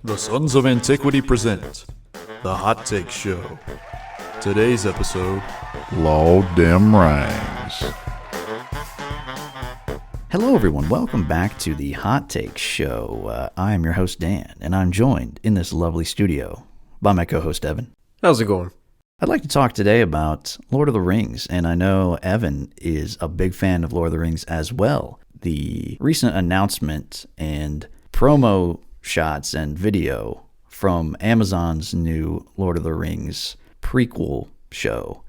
The Sons of Antiquity present The Hot Take Show. Today's episode, Lord Dem Reings. Hello everyone, welcome back to the Hot Take Show. I am your host Dan, and I'm joined in this lovely studio by my co-host Evan. How's it going? I'd like to talk today about Lord of the Rings, and I know Evan is a big fan of Lord of the Rings as well. The recent announcement and promo shots and video from Amazon's new Lord of the Rings prequel show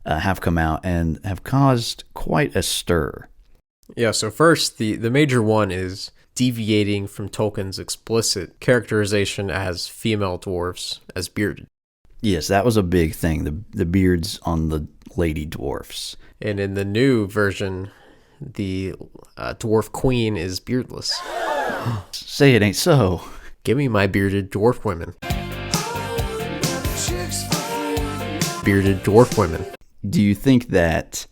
have come out and have caused quite a stir. Yeah, so first, the major one is deviating from Tolkien's explicit characterization as female dwarfs as bearded. Yes, that was a big thing, the beards on the lady dwarfs. And in the new version, the dwarf queen is beardless. Say it ain't so. Give me my bearded dwarf women. Bearded dwarf women. Do you think that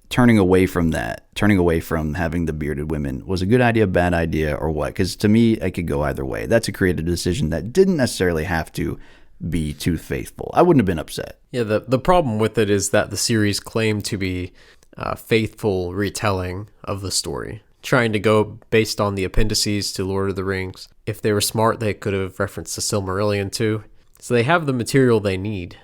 turning away from having the bearded women was a good idea, bad idea, or what? Because to me, it could go either way. That's a creative decision that didn't necessarily have to be too faithful. I wouldn't have been upset. Yeah, the problem with it is that the series claimed to be a faithful retelling of the story, trying to go based on the appendices to Lord of the Rings. If they were smart, they could have referenced the Silmarillion too. So they have the material they need,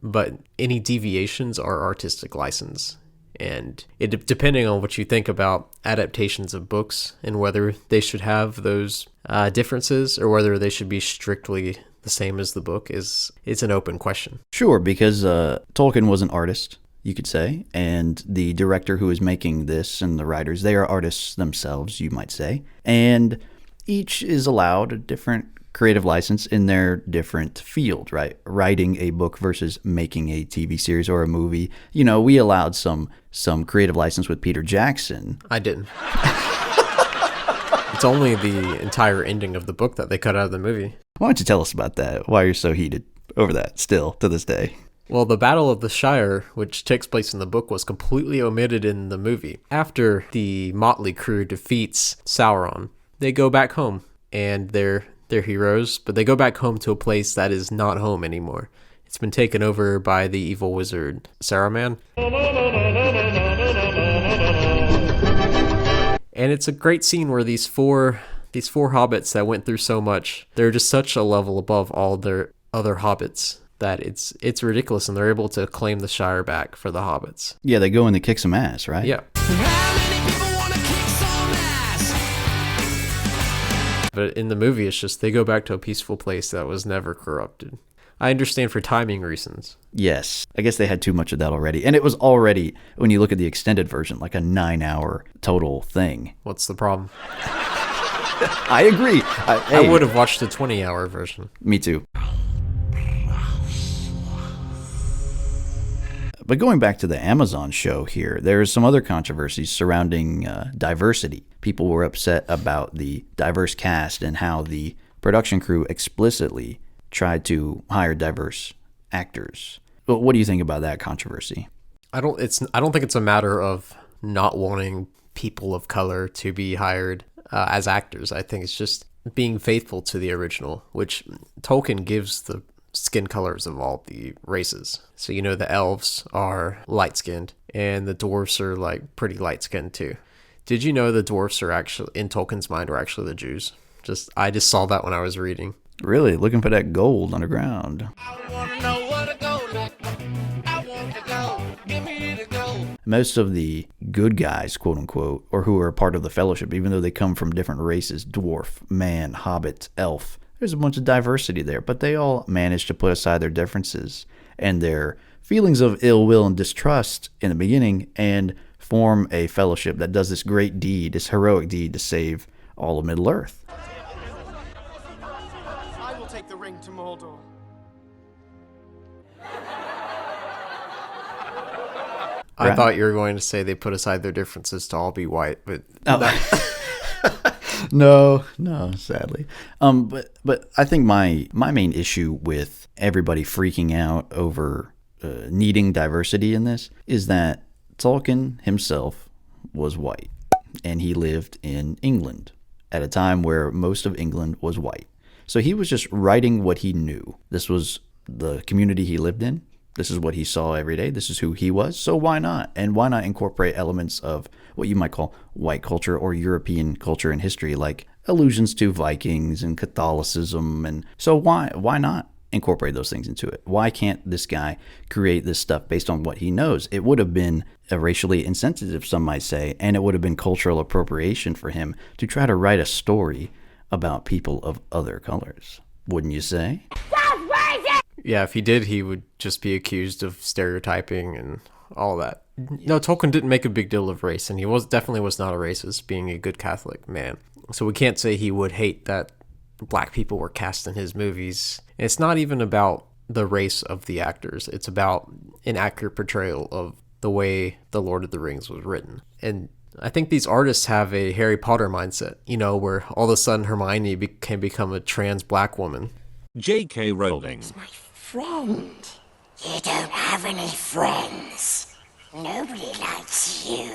but any deviations are artistic license. And depending on what you think about adaptations of books and whether they should have those differences or whether they should be strictly the same as the book, it's an open question. Sure, because Tolkien was an artist, you could say, and the director who is making this and the writers, they are artists themselves, you might say, and each is allowed a different creative license in their different field, right? Writing a book versus making a TV series or a movie. You know, we allowed some creative license with Peter Jackson. I didn't. It's only the entire ending of the book that they cut out of the movie. Why don't you tell us about that? Why you're so heated over that still to this day? Well, the Battle of the Shire, which takes place in the book, was completely omitted in the movie. After the motley crew defeats Sauron, they go back home, and they're heroes, but they go back home to a place that is not home anymore. It's been taken over by the evil wizard Saruman. And it's a great scene where these four hobbits that went through so much, they're just such a level above all their other hobbits that it's ridiculous, and they're able to claim the Shire back for the hobbits. Yeah, they go in to kick some ass, right? Yeah. But in the movie, it's just they go back to a peaceful place that was never corrupted. I understand for timing reasons. Yes. I guess they had too much of that already. And it was already, when you look at the extended version, like a 9-hour total thing. What's the problem? I agree. I would have watched the 20-hour version. Me too. But going back to the Amazon show here, there's some other controversies surrounding diversity. People were upset about the diverse cast and how the production crew explicitly tried to hire diverse actors. But what do you think about that controversy? I don't think it's a matter of not wanting people of color to be hired as actors. I think it's just being faithful to the original, which Tolkien gives the skin colors of all the races. So, you know, the elves are light-skinned, and the dwarfs are, like, pretty light-skinned, too. Did you know the dwarfs are actually, in Tolkien's mind, are actually the Jews? I just saw that when I was reading. Really? Looking for that gold underground. I wanna know where to go next. I want to go. Give me the gold. Most of the good guys, quote unquote, or who are part of the Fellowship, even though they come from different races, dwarf, man, hobbit, elf, there's a bunch of diversity there, but they all manage to put aside their differences and their feelings of ill will and distrust in the beginning and form a fellowship that does this great deed, this heroic deed to save all of Middle-earth. I will take the ring to Mordor. I thought you were going to say they put aside their differences to all be white, but No, sadly. But I think my main issue with everybody freaking out over needing diversity in this is that Tolkien himself was white, and he lived in England at a time where most of England was white. So he was just writing what he knew. This was the community he lived in. This is what he saw every day. This is who he was. So why not? And why not incorporate elements of what you might call white culture or European culture and history, like allusions to Vikings and Catholicism? And so why not incorporate those things into it? Why can't this guy create this stuff based on what he knows? It would have been racially insensitive, some might say, and it would have been cultural appropriation for him to try to write a story about people of other colors. Wouldn't you say? Yeah, if he did, he would just be accused of stereotyping and all that. No, Tolkien didn't make a big deal of race, and he definitely was not a racist, being a good Catholic man. So we can't say he would hate that black people were cast in his movies. It's not even about the race of the actors. It's about an accurate portrayal of the way The Lord of the Rings was written. And I think these artists have a Harry Potter mindset, where all of a sudden Hermione can become a trans black woman. J.K. Rowling. Friend. You don't have any friends. Nobody likes you.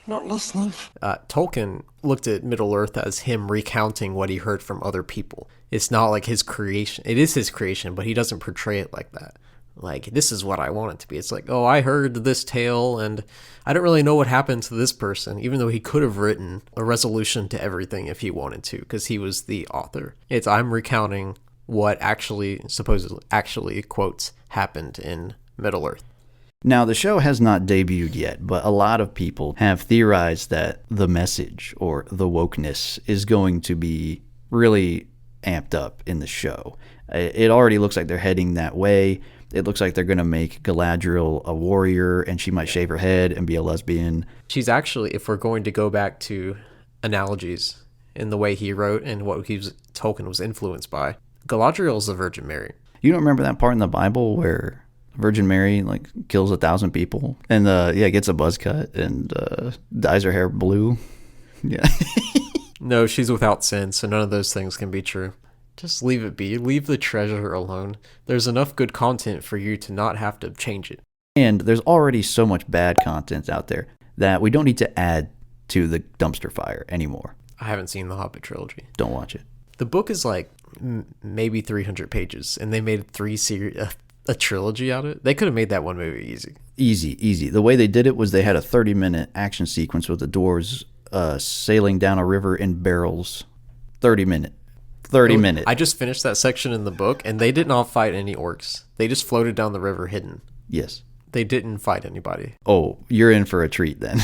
Not listening. Tolkien looked at Middle-earth as him recounting what he heard from other people. It's not like his creation. It is his creation, but he doesn't portray it like that. Like, this is what I want it to be. It's like, oh, I heard this tale, and I don't really know what happened to this person, even though he could have written a resolution to everything if he wanted to, because he was the author. I'm recounting what supposedly, quotes, happened in Middle-earth. Now, the show has not debuted yet, but a lot of people have theorized that the message or the wokeness is going to be really amped up in the show. It already looks like they're heading that way. It looks like they're going to make Galadriel a warrior, and she might shave her head and be a lesbian. She's actually, if we're going to go back to analogies in the way he wrote and what Tolkien was influenced by, Galadriel is the Virgin Mary. You don't remember that part in the Bible where Virgin Mary kills 1,000 people and gets a buzz cut and dyes her hair blue? Yeah. No, she's without sin, so none of those things can be true. Just leave it be. Leave the treasure alone. There's enough good content for you to not have to change it. And there's already so much bad content out there that we don't need to add to the dumpster fire anymore. I haven't seen the Hobbit trilogy. Don't watch it. The book is maybe 300 pages, and they made a trilogy out of it. They could have made that one movie easy. Easy. The way they did it was they had a 30-minute action sequence with the dwarves sailing down a river in barrels. 30 minutes. I just finished that section in the book, and they did not fight any orcs. They just floated down the river hidden. Yes. They didn't fight anybody. Oh, you're in for a treat then.